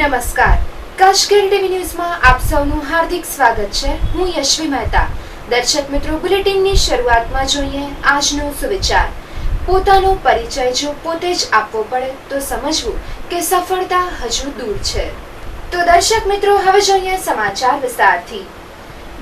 નમસ્કાર, કશ્મીર ટીવી ન્યૂઝમાં આપ સૌનું હાર્દિક સ્વાગત છે। હું યશ્વી મહેતા। દર્શક મિત્રો, બુલેટિનની શરૂઆતમાં જોઈએ આજનો સુવિચાર। પોતાનો પરિચય જો પોતે જ આપવો પડે તો સમજવું કે સફળતા હજુ દૂર છે। તો દર્શક મિત્રો, હવે જોઈએ સમાચાર વિસ્તારથી।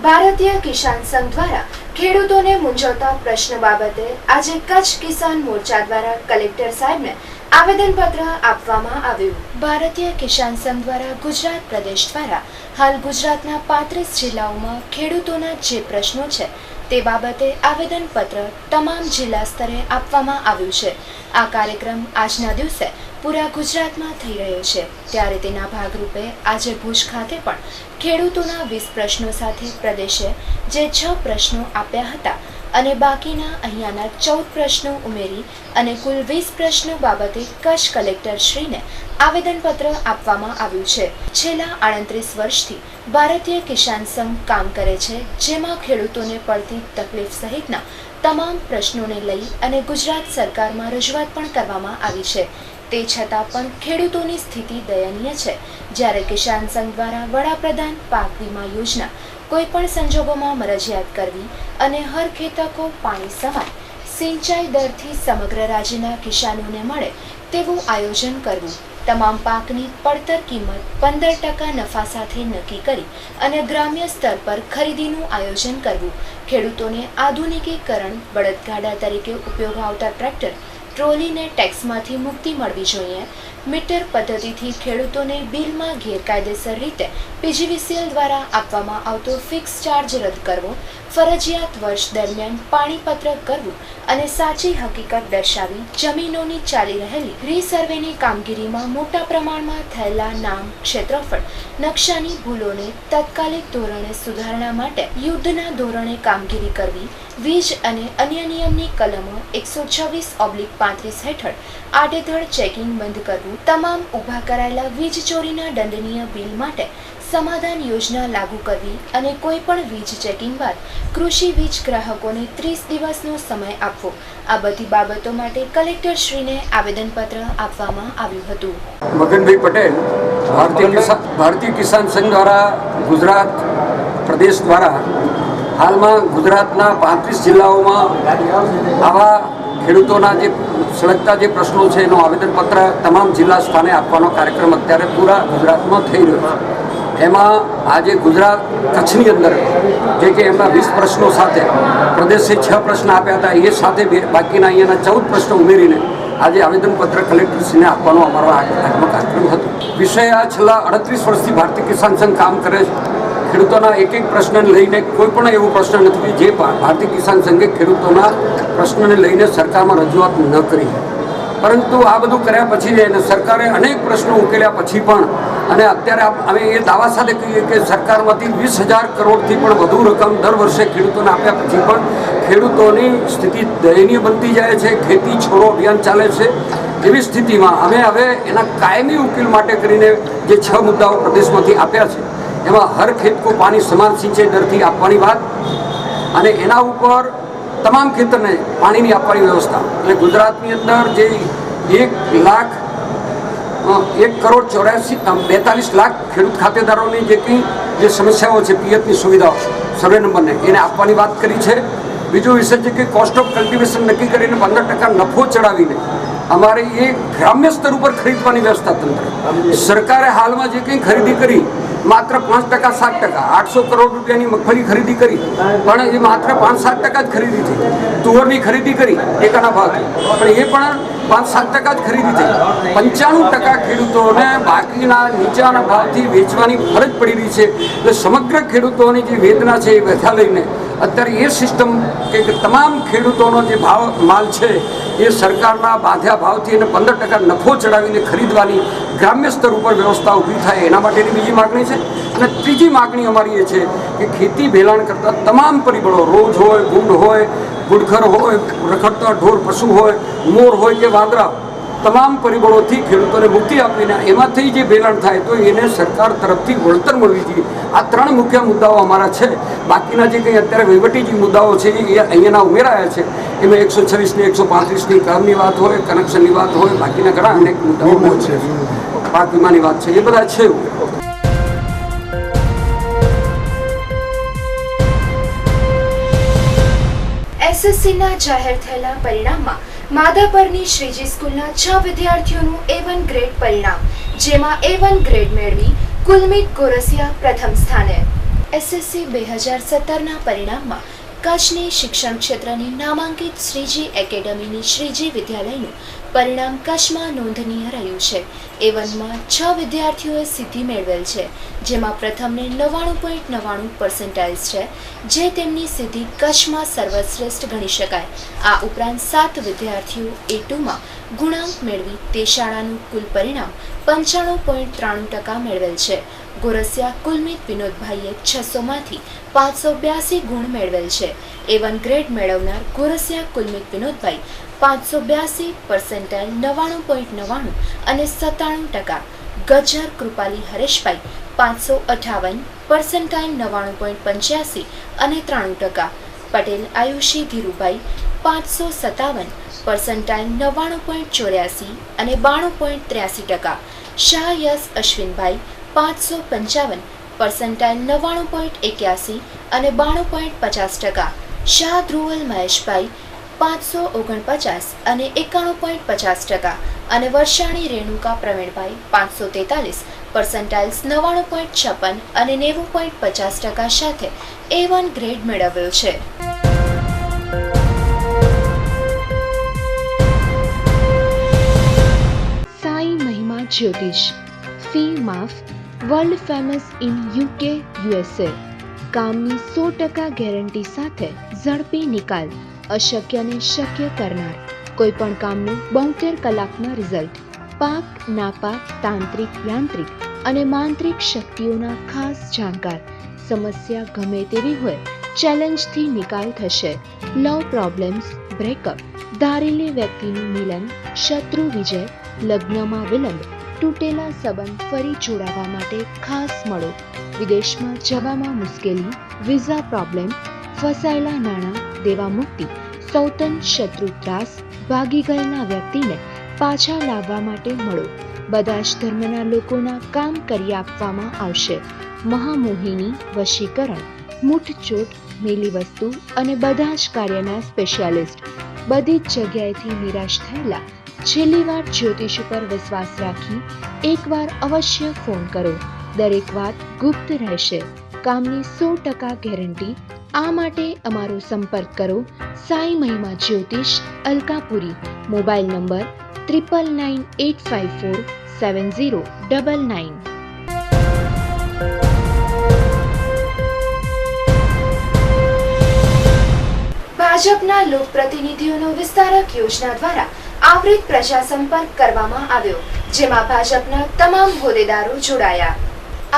ભારતીય કિસાન સંઘ દ્વારા ખેડૂતોને મૂંઝવતા પ્રશ્ન બાબતે આજે કચ્છ કિસાન મોરચા દ્વારા કલેક્ટર સાહેબને આવેદનપત્ર આપવામાં આવ્યું। ભારતીય કિસાન સંઘ દ્વારા ગુજરાત પ્રદેશ દ્વારા હાલ ગુજરાતના 35 જિલ્લાઓમાં ખેડૂતોના જે પ્રશ્નો છે તે બાબતે આવેદનપત્ર તમામ જિલ્લા સ્તરે આપવામાં આવ્યું છે। આ કાર્યક્રમ આજના દિવસે પૂરા ગુજરાતમાં થઈ રહ્યો છે, ત્યારે તેના ભાગરૂપે આજે ભુજ ખાતે પણ ખેડૂતોના 20 પ્રશ્નો સાથે પ્રદેશે જે 6 પ્રશ્નો આપ્યા હતા અને બાકીના અહીંયાના 14 પ્રશ્નો ઉમેરી અને કુલ 20 પ્રશ્નો બાબતે કચ્છ કલેક્ટર શ્રીને આવેદનપત્ર આપવામાં આવ્યું છે। છેલ્લા 38 વર્ષથી ભારતીય કિસાન સંઘ કામ કરે છે, જેમાં ખેડૂતોને પડતી તકલીફ સહિતના તમામ પ્રશ્નોને લઈ અને ગુજરાત સરકારમાં રજૂઆત પણ કરવામાં આવી છે। તે છતાં પણ ખેડૂતોની સ્થિતિ દયનીય છે। જ્યારે કિસાન સંઘ દ્વારા વડાપ્રધાન પાક વીમા યોજના કોઈ પણ સંજોગોમાં મરજિયાત કરવી અને હર ખેતકો પાણી સમાન સિંચાઈ દરથી સમગ્ર રાજ્યના કિસાનોને મળે તેવું આયોજન કરવું, તમામ પાકની પડતર કિંમત 15% નફા સાથે નક્કી કરી અને ગ્રામ્ય સ્તર પર ખરીદીનું આયોજન કરવું, ખેડૂતોને આધુનિકીકરણ, બળદગાડા તરીકે ઉપયોગ આવતા ટ્રેક્ટર, ટ્રોલીને ટેક્સમાંથી મુક્તિ મળવી જોઈએ, મીટર પદ્ધતિથી ખેડૂતોને બિલમાં ગેરકાયદેસર રીતે પીજીવીસીએલ દ્વારા આપવામાં આવતો ફિક્સ ચાર્જ રદ કરવો, ફરજિયાત વર્ષ દરમિયાન પાણીપત્રક કરવું અને સાચી હકીકત દર્શાવી જમીનોની ચાલી રહેલી રીસર્વેની કામગીરીમાં મોટા પ્રમાણમાં થયેલા નામ, ક્ષેત્રફળ, નકશાની ભૂલોને તાત્કાલિક ધોરણે સુધારણા માટે યુદ્ધના ધોરણે કામગીરી કરવી, વીજ અને અન્ય નિયમની કલમો 126/35 હેઠળ આડેધડ ચેકિંગ બંધ કરવું, તમામ ઊભા કરાયેલા વીજ ચોરીના દંડનીય બિલ માટે સમાધાન યોજના લાગુ કરવી અને કોઈ પણ વીજ ચેકિંગ બાદ કૃષિ વીજ ગ્રાહકોને 30 દિવસનો સમય આપવો, આ બધી બાબતો માટે કલેક્ટર શ્રીને આવેદનપત્ર આપવામાં આવ્યું હતું। મગનભાઈ પટેલ, ભારતીય કિસાન સંઘ દ્વારા ગુજરાત પ્રદેશ દ્વારા હાલમાં ગુજરાતના 35 જિલ્લાઓમાં આવા ખેડૂતોના જે સળગતા જે પ્રશ્નો છે એનું આવેદનપત્ર તમામ જિલ્લા સ્થાને આપવાનો કાર્યક્રમ અત્યારે પૂરા ગુજરાતમાં થઈ રહ્યો છે। એમાં આજે ગુજરાત કચ્છની અંદર જે કે એમના 20 પ્રશ્નો સાથે પ્રદેશે 6 પ્રશ્ન આપ્યા હતા, એ સાથે બાકીના અહીંયાના 14 પ્રશ્નો ઉમેરીને આજે આવેદનપત્ર કલેક્ટરશ્રીને આપવાનો અમારો આજનો કાર્યક્રમ હતો। વિષય આ છેલ્લા 38 વર્ષથી ભારતીય કિસાન સંઘ કામ કરે છે। ખેડૂતોના એક પ્રશ્નને લઈને કોઈ પણ એવો પ્રશ્ન નથી જે ભારતીય કિસાન સંઘે ખેડૂતોના પ્રશ્નને લઈને સરકારમાં રજૂઆત ન કરી, પરંતુ આ બધું કર્યા પછી અને સરકારે અનેક પ્રશ્નો ઉકેલ્યા પછી પણ અને અત્યારે અમે એ દાવા સાથે કહીએ કે સરકારમાંથી 20,000 કરોડથી પણ વધુ રકમ દર વર્ષે ખેડૂતોને આપ્યા પછી પણ ખેડૂતોની સ્થિતિ દયનીય બનતી જાય છે। ખેતી છોડો અભિયાન ચાલે છે। એવી સ્થિતિમાં અમે હવે એના કાયમી ઉકેલ માટે કરીને જે 6 મુદ્દાઓ પ્રદેશમાંથી આપ્યા છે એમાં હર ખેત કો પાણી સમાન સિંચાઈ દરથી આપવાની વાત અને એના ઉપર તમામ ખેતરને પાણીની આપવાની વ્યવસ્થા, એટલે ગુજરાતની અંદર જે 1,42 લાખ ખેડૂત ખાતેદારોની જે સમસ્યાઓ છે, પિયતની સુવિધાઓ, સર્વે નંબરને એને આપવાની વાત કરી છે। બીજો વિષય છે કે કોસ્ટ ઓફ કલ્ટિવેશન નક્કી કરીને 15% નફો ચડાવીને અમારે એ ગ્રામ્ય સ્તર ઉપર ખરીદવાની વ્યવસ્થા તંત્ર, સરકારે હાલમાં જે કંઈ ખરીદી કરી માત્ર 5%, 7%, 800 કરોડ રૂપિયાની મગફળી ખરીદી કરી પણ એ માત્ર 5-7% જ ખરીદી થઈ। તુવરની ખરીદી કરી ટેકાના ભાવથી પણ એ પણ 5-7% જ ખરીદી થઈ। 95% ખેડૂતોને બાકીના નીચાના ભાવથી વેચવાની ફરજ પડી રહી છે। એટલે સમગ્ર ખેડૂતોની જે વેદના છે એ વ્યથા લઈને અત્યારે એ સિસ્ટમ કે તમામ ખેડૂતોનો જે માલ છે એ સરકારના બાંધ્યા ભાવથી એને 15% નફો ચડાવીને ખરીદવાની ગ્રામ્ય સ્તર ઉપર વ્યવસ્થા ઊભી થાય, એના માટેની બીજી માગણી છે। અને ત્રીજી માગણી અમારી એ છે કે ખેતી ભેલાણ કરતા તમામ પરિબળો, રોજ હોય, ગુંડ હોય, ગુડખર હોય, રખડતા ઢોર પશુ હોય, મોર હોય કે વાંદરા, તમામ પરિબળોથી ખેડૂતોને મુક્તિ આપીને એમાંથી જે ભેલાણ થાય તો એને સરકાર તરફથી વળતર મળવી જોઈએ। આ 3 મુખ્ય મુદ્દાઓ અમારા છે। બાકીના જે કંઈ અત્યારે વહીવટી જે મુદ્દાઓ છે એ અહીંયાના ઉમેરાયા છે, એમાં 126 ને 135ની કામની વાત હોય, કનેક્શનની વાત હોય, બાકીના ઘણા અનેક મુદ્દાઓ છે। પાક વીમાની વાત છે, એ બધા છે. એસએસસીના જાહેર થયેલા પરિણામમાં માધાપરની શ્રીજી સ્કૂલના 6 વિદ્યાર્થીઓનું A1 ગ્રેડ પરિણામ, જેમાં A1 ગ્રેડ મેળવી કુલમિત ગોરસિયા પ્રથમ સ્થાને. એસએસસી 2017ના પરિણામમાં કચ્છની શિક્ષણ ક્ષેત્રની નામાંકિત શ્રીજી એકેડમીની શ્રીજી વિદ્યાલયનું પરિણામ કચ્છમાં નોંધનીય રહ્યું છે. A1માં 6 વિદ્યાર્થીઓએ સિદ્ધિ મેળવેલ છે, જેમાં પ્રથમને 99.99% છે, જે તેમની સિદ્ધિ કચ્છમાં સર્વશ્રેષ્ઠ ગણી શકાય. આ ઉપરાંત 7 વિદ્યાર્થીઓ A2માં ગુણાંક મેળવી તે શાળાનું કુલ પરિણામ 95.93% મેળવેલ છે. ગોરસિયા કુલમિત વિનોદભાઈએ 600માંથી 582 ગુણ મેળવેલ છે. A1 ગ્રેડ મેળવનાર ગોરસિયા કુલમિત વિનોદભાઈ 582%, 99.99 અને 97%. ગજ્જર કૃપાલી હરેશભાઈ 558%, 99.85 અને 93%. પટેલ આયુષી ધીરુભાઈ 557%, 99.84 અને 92.83%. શાહ યશ અશ્વિનભાઈ 555%, 99.81 અને 92.50%. શાહ ધ્રુવલ મહેશભાઈ 549% અને 91.50%. અને વર્ષાણી રેણુકા પ્રવીણભાઈ 543%, 99.56 અને 90.50% સાથે A1 ગ્રેડ મેળવ્યો છે. સાઈ મહિમા જ્યોતિષ, ફી માફ, world famous in UK, USA. કામની 100% ગેરંટી સાથે ઝડપી નિકાલ, અશક્યને શક્ય કરનાર, કોઈ પણ કામનું 72 કલાકમાં રિઝલ્ટ. પાક, નાપાક, તાંત્રિક, યાંત્રિક અને માંત્રિક શક્તિઓના ખાસ જાણકાર. સમસ્યા ગમે તેવી હોય, ચેલેન્જથી નિકાલ થશે. લવ પ્રોબ્લેમ્સ, બ્રેકઅપ, ધારેલી વ્યક્તિનું મિલન, શત્રુ વિજય, લગ્નમાં વિલંબ, તૂટેલા સંબંધ ફરી જોડાવા માટે ખાસ મળો. વિદેશમાં જવામાં મુશ્કેલી, વિઝા પ્રોબ્લેમ, ફસાયેલા નાણાં, દેવા મુક્તિ, સૌતન શત્રુ ત્રાસ, ભાગી ગયેલા વ્યક્તિને પાછા લાવવા માટે મળો. બધા જ ધર્મના લોકોના કામ કરી આપવામાં આવશે. મહામોહિની, વશીકરણ, મૂઠચોટ, મેલી વસ્તુ અને બધા જ કાર્યના સ્પેશિયાલિસ્ટ. બધી જ જગ્યાએથી નિરાશ થયેલા, છેલ્લી વાર જ્યોતિષ ઉપર વિશ્વાસ રાખી એકવાર અવશ્ય ફોન કરો. દરેક વાત ગુપ્ત રહેશે. કામની 100% ગેરંટી. આ માટે અમારો સંપર્ક કરો. સાઈ મહિમા જ્યોતિષ, અલકાપુરી. Mobile number 9985470999. ભાજપના લોકપ્રતિનિધિઓનો વિસ્તારક યોજના દ્વારા આવૃત પ્રજા સંપર્ક કરવામાં આવ્યો, જેમાં ભાજપના તમામ હોદ્દેદારો જોડાયા.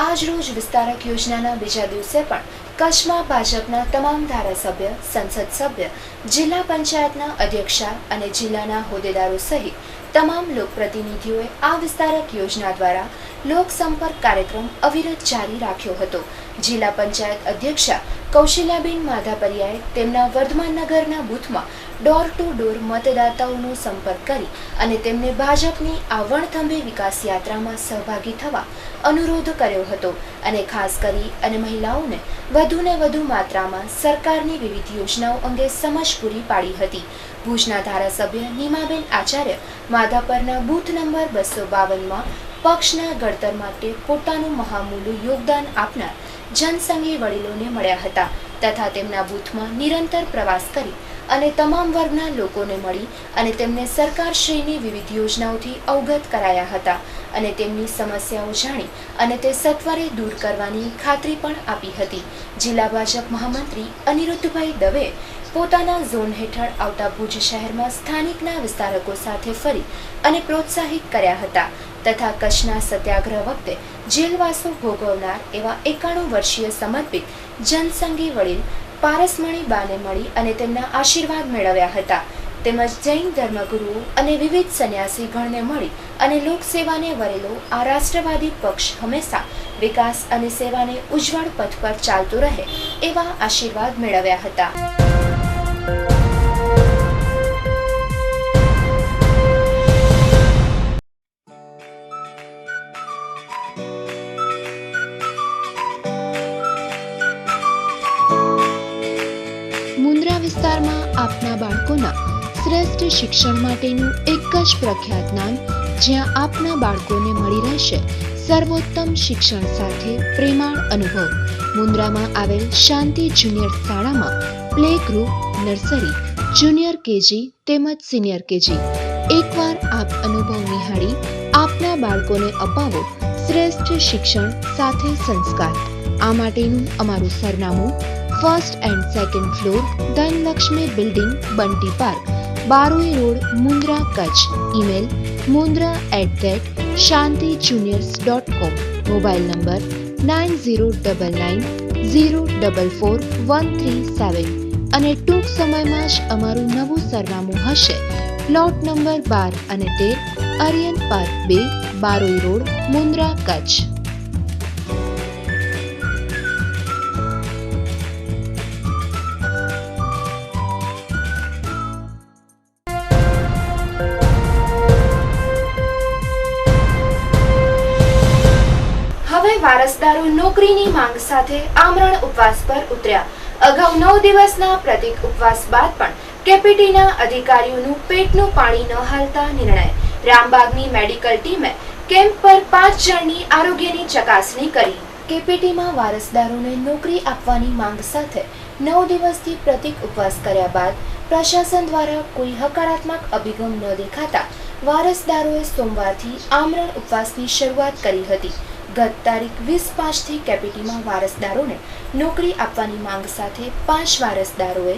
આજ રોજ વિસ્તારક યોજનાના બીજા દિવસે પણ કચ્છમાં ભાજપના તમામ ધારાસભ્ય, સંસદ સભ્ય, જિલ્લા પંચાયતના અધ્યક્ષા અને જિલ્લાના હોદ્દેદારો સહિત તમામ લોકપ્રતિનિધિઓએ આ વિસ્તારક યોજના દ્વારા લોકસંપર્ક કાર્યક્રમ અવિરત જારી રાખ્યો હતો. જિલ્લા પંચાયત અધ્યક્ષા કૌશલ્યાબેન માધાપરિયાએ તેમના વર્ધમાન નગરના બૂથમાં ડોર ટુ ડોર મતદાતાઓનો સંપર્ક કરી અને તેમને ભાજપની આ વણથંભે વિકાસ યાત્રામાં સહભાગી થવા અનુરોધ કર્યો હતો અને ખાસ કરી અને મહિલાઓને વધુને વધુ માત્રામાં સરકારની વિવિધ યોજનાઓ અંગે સમજ પૂરી પાડી હતી. ભુજના ધારાસભ્ય નીમાબેન આચાર્ય માધાપરના બૂથ નંબર 252માં પક્ષના ઘડતર માટે પોતાનું મહામૂલ્ય યોગદાન આપનાર જનસંઘી વડીલોને મળ્યા હતા તથા તેમના બૂથમાં નિરંતર પ્રવાસ કરી અને તમામ વર્ગના લોકોને મળી અને તેમને સરકારશ્રીની વિવિધ યોજનાઓથી અવગત કરાયા હતા અને તેમની સમસ્યાઓ જાણી અને તે સત્વરે દૂર કરવાની ખાતરી પણ આપી હતી. જિલ્લા ભાજપ મહામંત્રી અનિરુદ્ધભાઈ દવે પોતાના ઝોન હેઠળ આવતા ભુજ શહેરમાં સ્થાનિકના વિસ્તારકો સાથે ફરી અને પ્રોત્સાહિત કર્યા હતા તથા કચ્છના સત્યાગ્રહ વખતે જેલવાસો ભોગવનાર એવા 91 વર્ષીય સમર્પિત જનસંઘી વડીલ પારસમણી બાને મળી અને તેમના આશીર્વાદ મેળવ્યા હતા. તેમજ જૈન ધર્મગુરુઓ અને વિવિધ સંન્યાસી ગણને મળી અને લોકસેવાને વરેલો આ રાષ્ટ્રવાદી પક્ષ હંમેશા વિકાસ અને સેવાને ઉજ્જવળ પથ પર ચાલતો રહે એવા આશીર્વાદ મેળવ્યા હતા. શિક્ષણ માટેનું એક જ પ્રખ્યાત નામ, જ્યાં આપના બાળકોને મળી રહેશે સર્વોત્તમ શિક્ષણ સાથે પ્રેમાળ અનુભવ. મુન્દ્રામાં આવેલ શાંતિ જુનિયર શાળામાં play group, nursery, junior KG તેમજ સિનિયર કેજી. એકવાર આપ અનુભવ નિહાળી આપના બાળકોને અપાવો શ્રેષ્ઠ શિક્ષણ સાથે સંસ્કાર. આ માટેનું અમારું સરનામું: 1st and 2nd floor, Dhanlaxmi building, Bunty park, Baroi road, Mundra, Kutch. Email: mundra@shantijuniors.com. Mobile number 9099044137. અને ટૂંક સમયમાં જ અમારું નવું સરનામું હશે. પ્લોટ નંબર 12 અને 13, આર્યન પાર્ક 2, બારોઈ રોડ, મુન્દ્રા, કચ્છ. હવે વારસદારો નોકરીની માંગ સાથે આમરણ ઉપવાસ પર ઉતર્યા. અગાઉ 9 દિવસના પ્રતિક ઉપવાસ બાદ પણ કેપીટીના અધિકારીઓનું પેટનું પાણી ન હાલતા નિર્ણય. રામબાગની મેડિકલ ટીમે કેમ્પ પર 5 જણની આરોગ્યની ચકાસણી કરી. કેપીટીમાં વારસદારોને નોકરી આપવાની માંગ સાથે 9 દિવસથી પ્રતિક ઉપવાસ કર્યા બાદ પ્રશાસન દ્વારા કોઈ હકારાત્મક અભિગમ ન દેખાતા વારસદારોએ સોમવારથી આમરણ ઉપવાસની શરૂઆત કરી હતી. ગત તારીખ 20/5થી કેપીટીમાં વારસદારોને નોકરી આપવાની માંગ સાથે 5 વારસદારોએ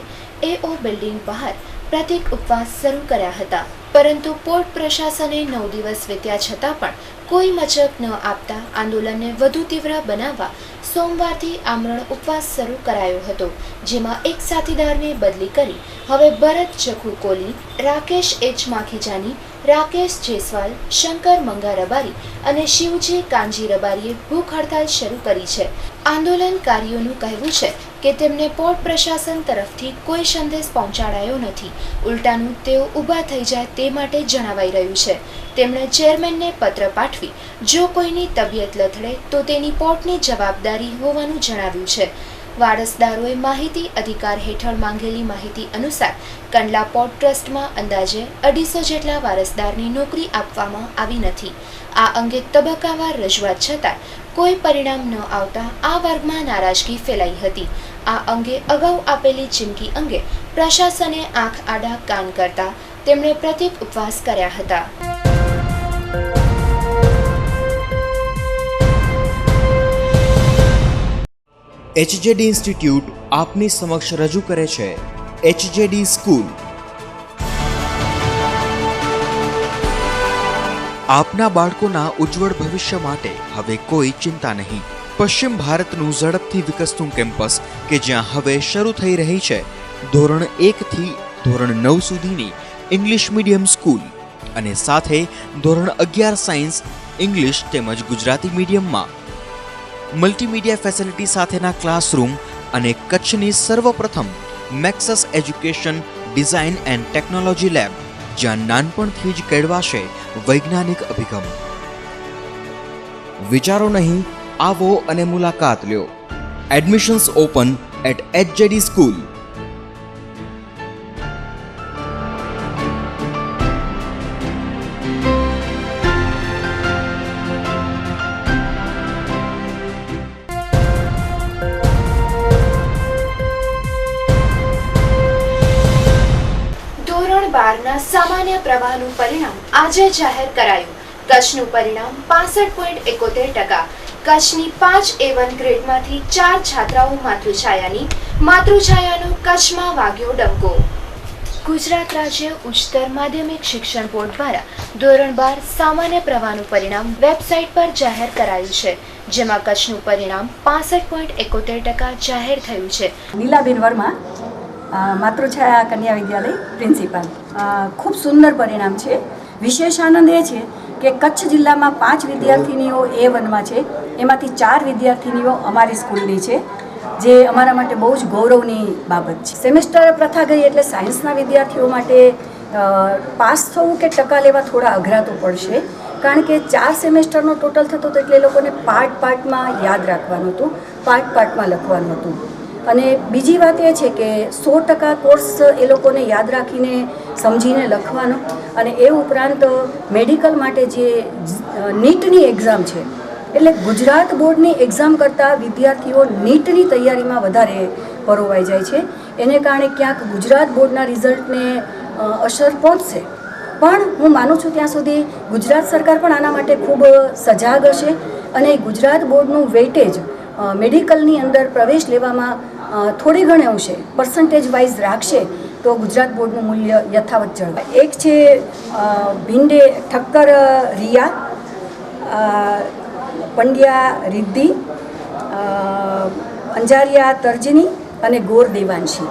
એઓ બિલ્ડિંગ બહાર પ્રતિક ઉપવાસ શરૂ કર્યા હતા. પરંતુ પોર્ટ પ્રશાસને 9 દિવસ વીત્યા છતાં પણ કોઈ મચક ન આપતા આંદોલનને વધુ તીવ્ર બનાવવા સોમવારથી આમરણ ઉપવાસ શરૂ કરાયો હતો, જેમાં એક સાથીદારને બદલી કરી હવે ભરત જખુ કોલી, રાકેશ એચ માખીજાની, રાકેશ જેસવાલ, શંકર મંગા રબારી અને શિવજી કાંજી રબારીએ ભૂખ હડતાલ શરૂ કરી છે. આંદોલનકારીઓનું કહેવું છે કે તેમને પોર્ટ પ્રશાસન તરફથી કોઈ સંદેશ પહોંચાડાયો નથી. ઉલટાનું તેઓ ઊભા થઈ જાય તે માટે જણાવાઈ રહ્યું છે. તેમણે ચેરમેનને પત્ર પાઠવી જો કોઈની તબિયત લથડે તો તેની પોર્ટની જવાબદારી હોવાનું જણાવ્યું છે. વારસદારોએ માહિતી અધિકાર હેઠળ માંગેલી માહિતી અનુસાર કંડલા પોર્ટ ટ્રસ્ટમાં અંદાજે 250 જેટલા વારસદારને નોકરી આપવામાં આવી નથી. આ અંગે તબક્કાવાર રજૂઆત છતાં કોઈ પરિણામ ન આવતા આ વર્ગમાં નારાજગી ફેલાઈ હતી. આ અંગે અગાઉ આપેલી ચીમકી અંગે પ્રશાસને આંખ આડા કાન કરતા તેમણે પ્રતિક ઉપવાસ કર્યા હતા. એચજેડી ઇન્સ્ટિટ્યૂટ આપની સમક્ષ રજૂ કરે છે એચજેડી સ્કૂલ. આપના બાળકોના ઉજ્જવળ ભવિષ્ય માટે હવે કોઈ ચિંતા નહીં. પશ્ચિમ ભારતનું ઝડપથી વિકસતું કેમ્પસ કે જ્યાં હવે શરૂ થઈ રહી છે ધોરણ 1 થી ધોરણ 9 સુધીની ઇંગ્લિશ મીડિયમ સ્કૂલ અને સાથે ધોરણ 11 સાયન્સ, ઇંગ્લિશ તેમજ ગુજરાતી મીડિયમમાં મલ્ટીમીડિયા ફેસિલિટી સાથેના ક્લાસરૂમ અને કચ્છની સર્વપ્રથમ Maxus education design and technology lab, જ્યાં નાનપણથી જ કેળવાશે વૈજ્ઞાનિક અભિગમ. વિચારો નહીં, આવો અને મુલાકાત લ્યો. Admissions open at HJD school. ધોરણ 12ના સામાન્ય પ્રવાહનું પરિણામ આજે જાહેર કરાયું. કચ્છનું પરિણામ 65.71%. કચ્છની 5A1 ગ્રેડમાંથી 4 છાત્રાઓ માતૃછાયાનો કચ્છમાં વાગ્યો ડંકો. ગુજરાત રાજ્ય ઉચ્ચતર માધ્યમિક શિક્ષણ બોર્ડ દ્વારા ધોરણ 12 સામાન્ય પ્રવાહનું પરિણામ વેબસાઇટ પર જાહેર કરાયું છે, જેમાં કચ્છનું પરિણામ 65.71% જાહેર થયું છે. નીલાબેન વર્મા, માતૃછાયા કન્યા વિદ્યાલય પ્રિન્સિપાલ. ખૂબ સુંદર પરિણામ છે. વિશેષ આનંદ એ છે કે કચ્છ જિલ્લામાં 5 વિદ્યાર્થીનીઓ A1માં છે, એમાંથી 4 વિદ્યાર્થીનીઓ અમારી સ્કૂલની છે, જે અમારા માટે બહુ જ ગૌરવની બાબત છે. સેમેસ્ટર પ્રથા ગઈ એટલે સાયન્સના વિદ્યાર્થીઓ માટે પાસ થવું કે ટકા લેવા થોડા અઘરા તો પડશે, કારણ કે 4 સેમેસ્ટરનો ટોટલ થતો હતો એટલે એ લોકોને પાર્ટમાં યાદ રાખવાનું હતું, પાર્ટમાં લખવાનું હતું. અને બીજી વાત એ છે કે 100% કોર્સ એ લોકોને યાદ રાખીને સમજીને લખવાનો, અને એ ઉપરાંત મેડિકલ માટે જે નીટની એક્ઝામ છે, એટલે ગુજરાત બોર્ડની એક્ઝામ કરતાં વિદ્યાર્થીઓ નીટની તૈયારીમાં વધારે પરોવાઈ જાય છે. એને કારણે ક્યાંક ગુજરાત બોર્ડના રિઝલ્ટને અસર પહોંચશે, પણ હું માનું છું ત્યાં સુધી ગુજરાત સરકાર પણ આના માટે ખૂબ સજાગ હશે અને ગુજરાત બોર્ડનું વેઇટેજ મેડિકલની અંદર પ્રવેશ લેવામાં થોડી ઘણી અંશે પર્સન્ટેજ વાઇઝ રાખશે તો ગુજરાત બોર્ડનું મૂલ્ય યથાવત જળવાય. એક છે ભીંડે ઠક્કર રિયા, પંડ્યા રિદ્ધિ, અંજારિયા તર્જની અને ગોર દેવાંશી.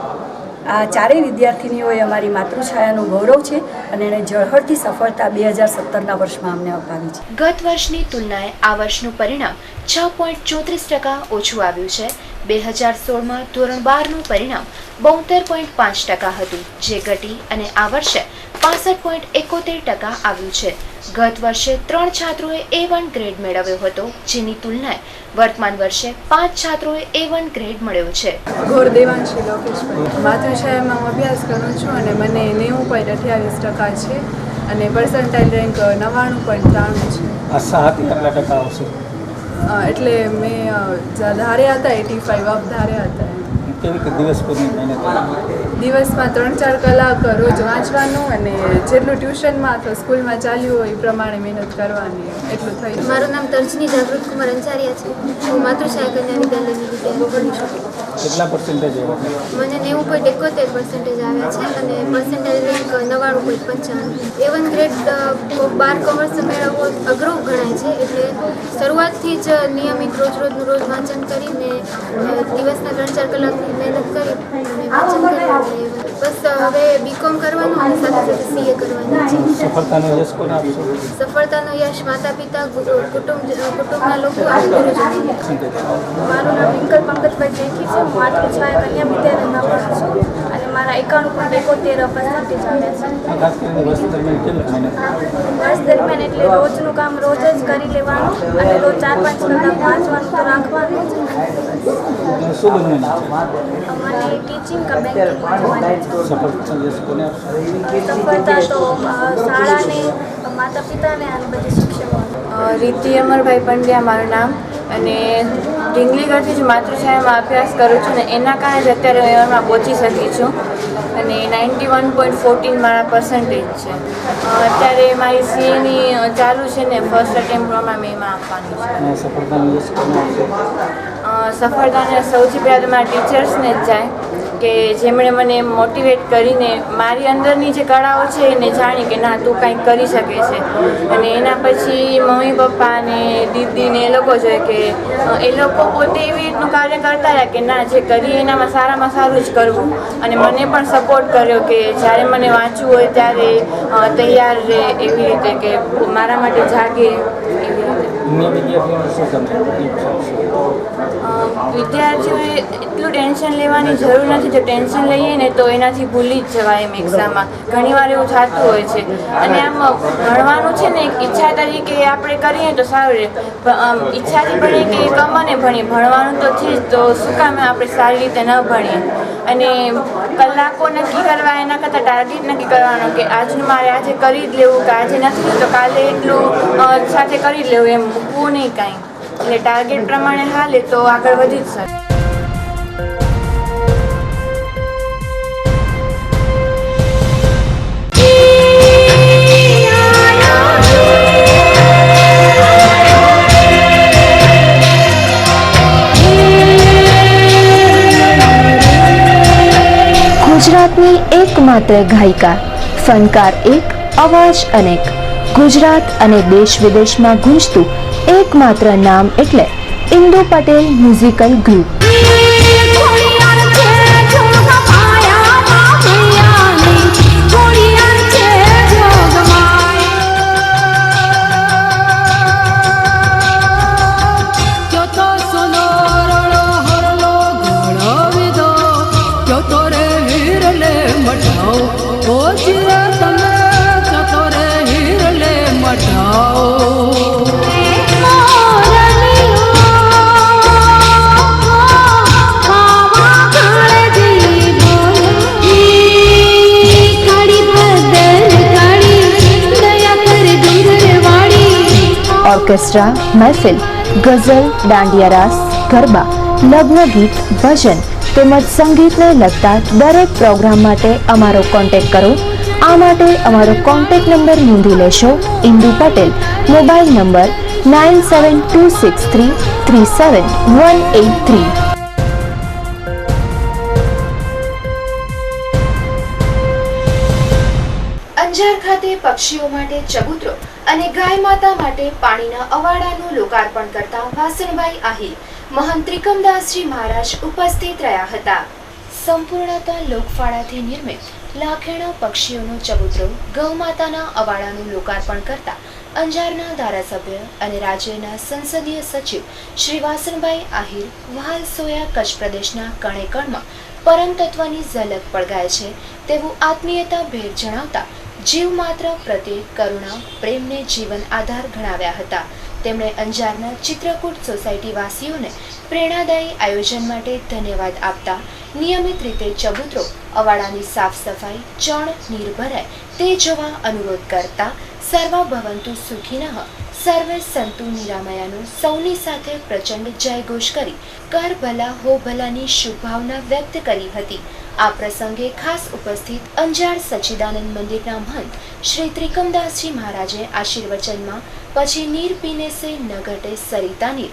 આ ચારેય વિદ્યાર્થીનીઓએ અમારી માતૃછાયાનું ગૌરવ છે અને એણે ઝળહળતી સફળતા 2017ના વર્ષમાં અમને અપાવી છે. ગત વર્ષની તુલનાએ આ વર્ષનું પરિણામ 6.34% ઓછું આવ્યું છે. 2016માં ધોરણ 12નું પરિણામ 72.5% હતું, જે ઘટી અને આ વર્ષે 65.71% આવ્યું છે. ગત વર્ષે 3 છાત્રોએ A1 ગ્રેડ મેળવ્યો હતો, જેની તુલનાએ વર્તમાન વર્ષે 5 છાત્રોએ A1 ગ્રેડ મળ્યો છે. ગોર દેવાંશી લોકેશભાઈ, માતૃછાયામાં હું અભ્યાસ કરું છું અને મને 90.28% છે અને પર્સન્ટાઇલ રેન્ક 99.93 છે. આશા હતી કેટલા ટકા આવશે? એટલે મેં ધાર્યા હતા 85 અપ ધાર્યા હતા. કેવી કે દિવસ પૂરની મહેનત? દિવસમાં 3-4 કલાક રોજ વાંચવાનું અને જેટલું ટ્યુશનમાં અથવા સ્કૂલમાં ચાલ્યું હોય એ પ્રમાણે મહેનત કરવાની, એટલું થઈ. મારું નામ તર્જની જાગૃત કુમાર અંચારિયા છે. હું માતૃછાયા કન્યા વિદ્યાલયની વિદ્યાર્થી છું. કેટલા પર્સન્ટેજ આવ્યા? મને 90.71% આવ્યા છે અને percentage rank 99.95. A1 grade 12 commerce મેળવવો અઘરો ગણાય છે, એટલે શરૂઆતથી જ નિયમિત રોજનું રોજ વાંચન કરીને દિવસના 3-4 કલાકની મહેનત કરી અને વાંચન કરી. બસ હવે બીકોમ કરવાનું અને સાથે સાથે CA કરવાનું છે. સફળતાનો યશ કોને આપશો? સફળતાનો યશ માતા પિતા, કુટુંબના લોકો અને ગુરુજનો. મારું નામ વિંકલ પંકજભાઈ જેઠી છે. હું માતૃછાયા કન્યા વિદ્યાલયમાં ભણું છું અને મારા 91.71% આવ્યા છે. ખાસ કરીને વર્ષ દરમિયાન કેટલી મહેનત? વર્ષ દરમિયાન એટલે રોજનું કામ રોજ જ કરી લેવાનું અને રોજ 4-5 કલાક વાંચવાનું તો રાખવાનું જ. શું બનવાનું છે? મને ટીચિંગ કા બેંકિંગમાં જવાની છે. સફળતાનો યશ કોને આપશો? સફળતા તો શાળાને, માતા પિતાને અને બધી શિક્ષકો. રીતિ અમરભાઈ પંડ્યા મારું નામ, અને ઢીંગલીગઢથી જ માતૃછાયામાં અભ્યાસ કરું છું ને એના કારણે જ અત્યારે એમાં પહોંચી શકી છું અને 91.14 મારા પર્સન્ટેજ છે. અત્યારે મારી CAની ચાલુ છે ને ફર્સ્ટ અટેમ્પ્ટમાં મેં એમાં આપવાની છે. અને સફળતાનો યશ કોને આપશો? સફળતાને સૌથી પહેલાં તો મારા ટીચર્સને જ જાય કે જેમણે મને મોટિવેટ કરીને મારી અંદરની જે કળાઓ છે એને જાણી કે ના તું કંઈક કરી શકે છે. અને એના પછી મમ્મી પપ્પા ને દીદી ને એ લોકો જોઈએ કે એ લોકો પોતે એવી રીતનું કાર્ય કરતા રહ્યા કે ના જે કરીએ એનામાં સારામાં સારું જ કરવું, અને મને પણ સપોર્ટ કર્યો કે જ્યારે મને વાંચવું હોય ત્યારે તૈયાર રહે, એવી રીતે કે મારા માટે જાગે એવી રીતે. અન્ય વિદ્યાર્થીઓને શું તમે વિદ્યાર્થીઓએ એટલું ટેન્શન લેવાની જરૂર નથી. જો ટેન્શન લઈએ ને તો એનાથી ભૂલી જ જવાય એમ એક્ઝામમાં. ઘણીવાર એવું થતું હોય છે. અને આમ ભણવાનું છે ને એક ઈચ્છા તરીકે આપણે કરીએ તો સારું રહે. ઈચ્છાથી ભણીએ કે કમાને ભણીએ, ભણવાનું તો છે જ, તો શું કામ આપણે સારી રીતે ન ભણીએ. અને કલાકો નક્કી કરવા એના કરતાં ટાર્ગેટ નક્કી કરવાનો કે આજનું મારે આજે કરી જ લેવું, કે આજે નથી તો કાલે એટલું સાથે કરી જ લેવું, એમ મૂકવું નહીં કાંઈ. એટલે ટાર્ગેટ પ્રમાણે હાલે તો આગળ વધી જ શકે. ગુજરાતની એકમાત્ર ગાયિકા, ફનકાર એક, અવાજ અનેક. ગુજરાત અને દેશ વિદેશમાં ગુંજતું એકમાત્ર નામ એટલે Indu Patel musical group. Orchestra, મહેફિલ, ગઝલ, દાંડિયા રાસ, ગરબા, લગ્ન ગીત, ભજન તેમજ સંગીતને લગતા દરેક પ્રોગ્રામ માટે અમારો કોન્ટેક્ટ કરો. આ માટે અમારો કોન્ટેક્ટ નંબર નોંધી લેશો. Indu Patel, mobile number 9726337183. અંજાર ખાતે પક્ષીઓ માટે ચબૂતરો અને ગાય માતા માટે પાણીના અવાડાનું લોકાર્પણ કરતા વાસણભાઈ આહિર, મહંત ત્રિકમદાસજી મહારાજ ઉપસ્થિત રહ્યા હતા. સંપૂર્ણતઃ લોકફાળાથી નિર્મિત લાખેણા પક્ષીઓનો ચબૂતરો, ગૌમાતાના અવાડાનું લોકાર્પણ કરતા અંજારના ધારાસભ્ય અને રાજ્યના સંસદીય સચિવ શ્રી વાસણભાઈ આહિર વહાલ સોયા કચ્છ પ્રદેશના કણે કણમાં પરમ તત્વની ઝલક પડઘાય છે તેવું આત્મીયતા ભેર જણાવતા જીવ માત્ર પ્રત્યે કરુણા, પ્રેમને જીવન આધાર ગણાવ્યા હતા. તેમણે અંજારના ચિત્રકૂટ સોસાયટી વાસીઓને પ્રેરણાદાયી આયોજન માટે ધન્યવાદ આપતા નિયમિત રીતે ચબૂતરો, અવાડાની સાફ સફાઈ, ચણ, નીર ભરાય તે જોવા અનુરોધ કરતા સર્વ ભવંતુ સુખીનઃ, સર્વે સંતુ નિરામયાનો સૌની સાથે પ્રચંડ જયઘોષ કરી કર ભલા હો ભલાની શુભ ભાવના વ્યક્ત કરી હતી. આ પ્રસંગે ખાસ ઉપસ્થિત અંજાર સચ્ચિદાનંદ મંદિરના મહંત શ્રી ત્રિકમદાસજી મહારાજે આશીર્વચનમાં પછી નીર પીને સે ન ઘટે સરિતા નીર,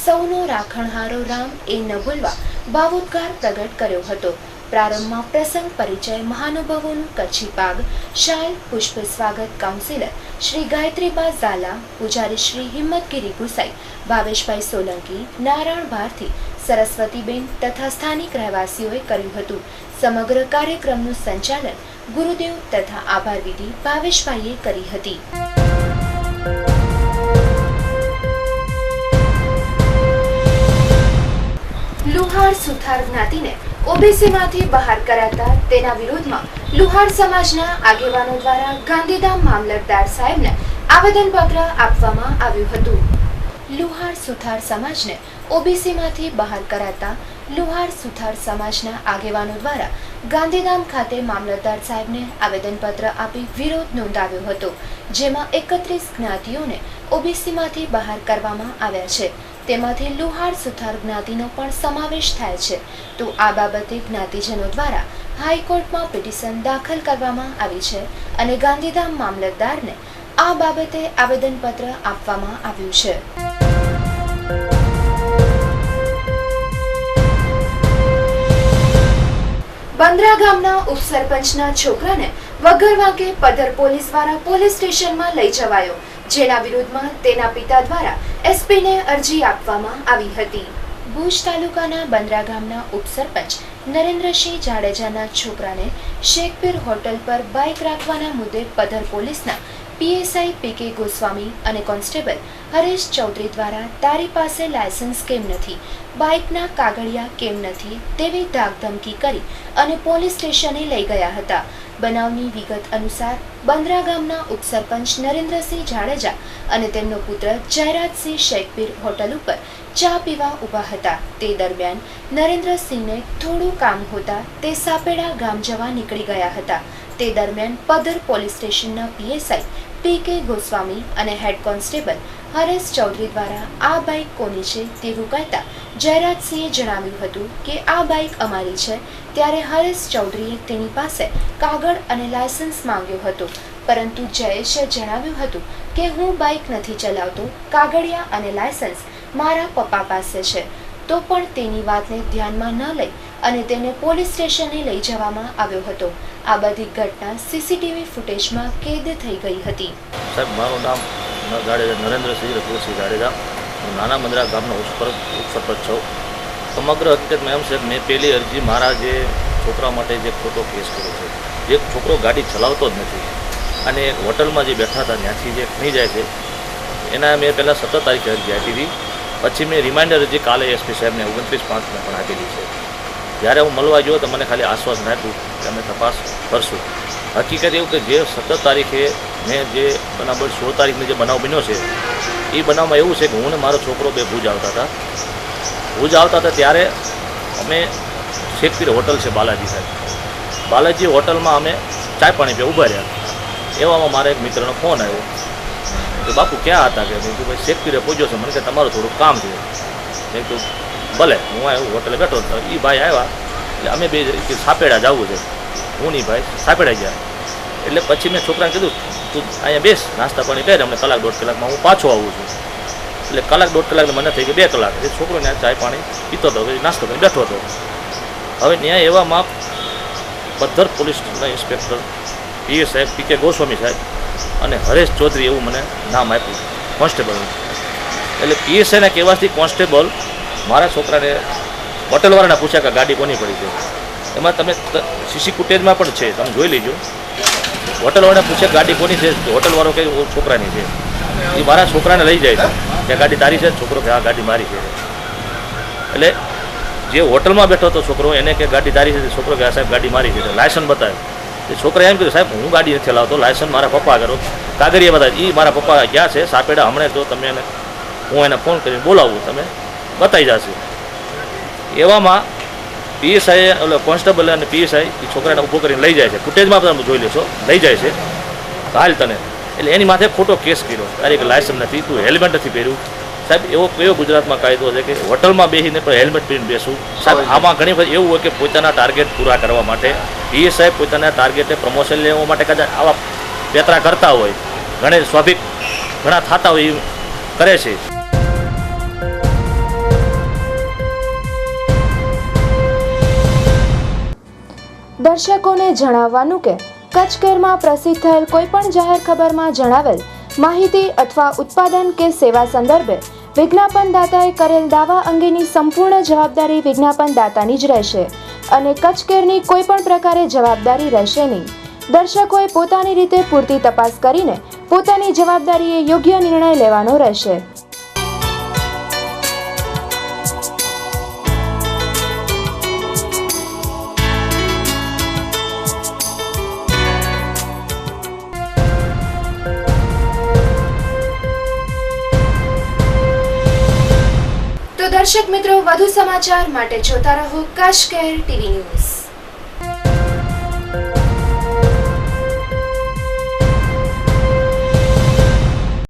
સૌનો રાખણહારો રામ એ ન ભૂલવા ભાવોદ્ગાર પ્રગટ કર્યો હતો. પ્રારંભમાં પ્રસંગ પરિચય મહાનુભાવોનું કચ્છી પાગ, શાલ, પુષ્પ સ્વાગત કાઉન્સિલર શ્રી ગાયત્રીબા ઝાલા, પૂજારી શ્રી હિંમતગીરી ગુસાઈ, ભાવેશભાઈ સોલંકી, નારાયણ ભારતી, સરસ્વતીબેન તથા સ્થાનિક રહેવાસીઓએ કર્યું હતું. સમગ્ર કાર્યક્રમનું સંચાલન ગુરુદેવ તથા આભાર વિધિ ભાવેશભાઈએ કરી હતી. લુહાર સુથાર જ્ઞાતિને ઓબીસીમાંથી બહાર કરાતા તેના વિરોધમાં લુહાર સમાજના આગેવાનો દ્વારા ગાંધીધામ મામલતદાર સાહેબને આવેદનપત્ર આપવામાં આવ્યું હતું. લુહાર સુથાર સમાજને ઓબીસીમાંથી બહાર કરાતા લુહાર સુથાર સમાજના આગેવાનો દ્વારા ગાંધીધામ ખાતે મામલતદાર સાહેબને આવેદનપત્ર આપી વિરોધ નોંધાવ્યો હતો, જેમાં 31 જ્ઞાતિઓને ઓબીસીમાંથી બહાર કરવામાં આવ્યા છે. તેમાંથી લુહાર સુથાર જ્ઞાતિનો પણ સમાવેશ થાય છે. તો આ બાબતે જ્ઞાતિજનો દ્વારા હાઈકોર્ટમાં પિટિશન દાખલ કરવામાં આવી છે અને ગાંધીધામ મામલતદારને આ બાબતે આવેદનપત્ર આપવામાં આવ્યું છે. બંદરા ગામના ઉપસરપંચના છોકરાને વગર વાંકે પધર પોલીસ દ્વારા પોલીસ સ્ટેશનમાં લઈ જવાયો, જેના વિરુદ્ધમાં તેના પિતા દ્વારા એસપીને અરજી આપવામાં આવી હતી. ભુજ તાલુકાના બંદરા ગામના ઉપસરપંચ નરેન્દ્રસિંહ જાડેજાના છોકરાને શેખપીર હોટલ પર બાઇક રાખવાના મુદ્દે પધર પોલીસના પીએસઆઈ પીકે ગોસ્વામી અને કોન્સ્ટેબલ હરેશ ચૌધરી દ્વારા તારી પાસે લાયસન્સ કેમ નથી, બાઇકના કાગળિયા કેમ નથી તેવી ધાકધમકી કરી અને પોલીસ સ્ટેશને લઈ ગયા હતા. બનાવની વિગત અનુસાર બંદરા ગામના ઉપસરપંચ નરેન્દ્રસિંહ જાડેજા અને તેમનો પુત્ર જયરાજસિંહ શેખપીર હોટલ ઉપર ચા પીવા ઊભા હતા. તે દરમિયાન નરેન્દ્રસિંહને થોડું કામ હોતા તે સાપેડા ગામ જવા નીકળી ગયા હતા. તે દરમિયાન પધર પોલીસ સ્ટેશનના પીએસઆઈ પીકે ગોસ્વામી અને હેડ કોન્સ્ટેબલ હરેશ ચૌધરી દ્વારા આ બાઇક કોની છે તેવું કહેતા જયરાજસિંહે જણાવ્યું હતું કે આ બાઇક અમારી છે. ત્યારે હરેશ ચૌધરીએ તેની પાસે કાગળ અને લાયસન્સ માંગ્યો હતો, પરંતુ જયેશે જણાવ્યું હતું કે હું બાઇક નથી ચલાવતો, કાગળિયા અને લાયસન્સ મારા પપ્પા પાસે છે. તો પણ તેની વાતને ધ્યાનમાં ન લઈ અને તેને પોલીસ સ્ટેશને લઈ જવામાં આવ્યો હતો. આ બધી ઘટના સીસીટીવી ફૂટેજમાં કેદ થઈ ગઈ હતી. સાહેબ, મારું નામ જાડેજા નરેન્દ્રસિંહ રઘુસિંહ જાડેજા, હું નાના મંદરા ગામનો ઉપસરપંચ છું. સમગ્ર હકીકતમાં એમ છે કે મેં પહેલી અરજી મારા જે છોકરા માટે જે ખોટો કેસ કર્યો છે, જે છોકરો ગાડી ચલાવતો જ નથી અને હોટલમાં જે બેઠા હતા ત્યાંથી જે ખણી જાય છે, એના મેં પહેલાં 17 તારીખે અરજી આપી હતી. પછી મેં રિમાઇન્ડર અરજી કાલે એસપી સાહેબને 29/5 પણ આપેલી છે. જ્યારે હું મળવા ગયો તો મને ખાલી આશ્વાસન આપ્યું કે અમે તપાસ કરશું. હકીકત એવું કે જે 17 તારીખે મેં જે બનાવ 16 તારીખનો જે બનાવ બન્યો છે, એ બનાવમાં એવું છે કે હું ને મારો છોકરો બે ભુજ આવતા હતા. ત્યારે અમે શેખપીર હોટલ છે બાલાજી સાહેબ, બાલાજી હોટલમાં અમે ચાય પાણી પીવા ઊભા રહ્યા. એવામાં મારા એક મિત્રનો ફોન આવ્યો કે બાપુ ક્યાં હતા કે મેં કીધું ભાઈ શેખપીરે પહોંચ્યો છે, મને કે તમારું થોડુંક કામ છે. મેં કીધું ભલે, હું આવ્યું હોટલે બેઠો હતો. એ ભાઈ આવ્યા એટલે અમે બે સાપેડા જવું છે. હું નહીં ભાઈ સાપેડા ગયા. એટલે પછી મેં છોકરાને કીધું તું અહીંયા બેસ, નાસ્તા પાણી કરે, અમને કલાક 1.5 કલાકમાં હું પાછો આવું છું. એટલે કલાક 1.5 કલાકને મને થઈ ગઈ 2 કલાક. એ છોકરો ત્યાં ચાય પાણી પીતો હતો, નાસ્તો કરીને બેઠો હતો. હવે ત્યાં એવામાં પદ્ધર પોલીસના ઇન્સ્પેક્ટર પીએ સાહેબ પી.કે. ગોસ્વામી સાહેબ અને હરેશ ચૌધરી એવું મને નામ આપ્યું કોન્સ્ટેબલનું. એટલે પીએસઆઈના કહેવાથી કોન્સ્ટેબલ મારા છોકરાને હોટલવાળાને પૂછ્યા કે ગાડી કોની પડી છે. એમાં તમે સીસી ફૂટેજમાં પણ છે, તમે જોઈ લેજો. હોટલવાળાને પૂછ્યા ગાડી કોની છે, હોટલવાળો કે છોકરાની છે. એ મારા છોકરાને લઈ જાય છે કે ગાડી તારી છે, છોકરો કે હા ગાડી મારી છે. એટલે જે હોટલમાં બેઠો હતો છોકરો એને કે ગાડી તારી છે, છોકરો કે હા સાહેબ ગાડી મારી છે. લાયસન્સ બતાવ્યું. એ છોકરાએ એમ કીધું સાહેબ હું ગાડી નથી ચલાવતો, લાયસન્સ મારા પપ્પા કરો. કાગળિયા બતાવી. એ મારા પપ્પા ગયા છે સાપેડા, હમણાં જો તમે એને હું એને ફોન કરીને બોલાવું, તમે બતાવી જશે. એવામાં પીએસઆઈ એટલે કોન્સ્ટેબલ અને પીએસઆઈ એ છોકરાને ઊભો કરીને લઈ જાય છે. ફૂટેજમાં તમે જોઈ લેશો, લઈ જાય છે હાલ તને. એટલે એની માથે ખોટો કેસ કર્યો. તારી એક લાયસન્સ નથી, તું હેલ્મેટ નથી પહેર્યું. સાહેબ એવો કયો ગુજરાતમાં કાયદો છે કે હોટલમાં બેસીને પણ હેલ્મેટ પહેરીને બેસવું? સાહેબ આમાં ઘણી વખત એવું હોય કે પોતાના ટાર્ગેટ પૂરા કરવા માટે પીએસઆઈ પોતાના ટાર્ગેટે પ્રમોશન લેવા માટે કદાચ આવા પેતરા કરતા હોય, ઘણા સ્વાભાવિક ઘણા થતા હોય એ કરે છે. દર્શકોને જણાવવાનું કે કચ્છ કેરમાં પ્રસિદ્ધ થયેલ કોઈપણ જાહેર ખબરમાં જણાવેલ માહિતી અથવા ઉત્પાદન કે સેવા સંદર્ભે વિજ્ઞાપનદાતાએ કરેલ દાવા અંગેની સંપૂર્ણ જવાબદારી વિજ્ઞાપનદાતાની જ રહેશે અને કચ્છ કેરની કોઈપણ પ્રકારે જવાબદારી રહેશે નહીં. દર્શકોએ પોતાની રીતે પૂરતી તપાસ કરીને પોતાની જવાબદારીએ યોગ્ય નિર્ણય લેવાનો રહેશે. તો દર્શક મિત્રો, વધુ સમાચાર માટે જોતા રહો કચ્છ કેર ટીવી ન્યૂઝ.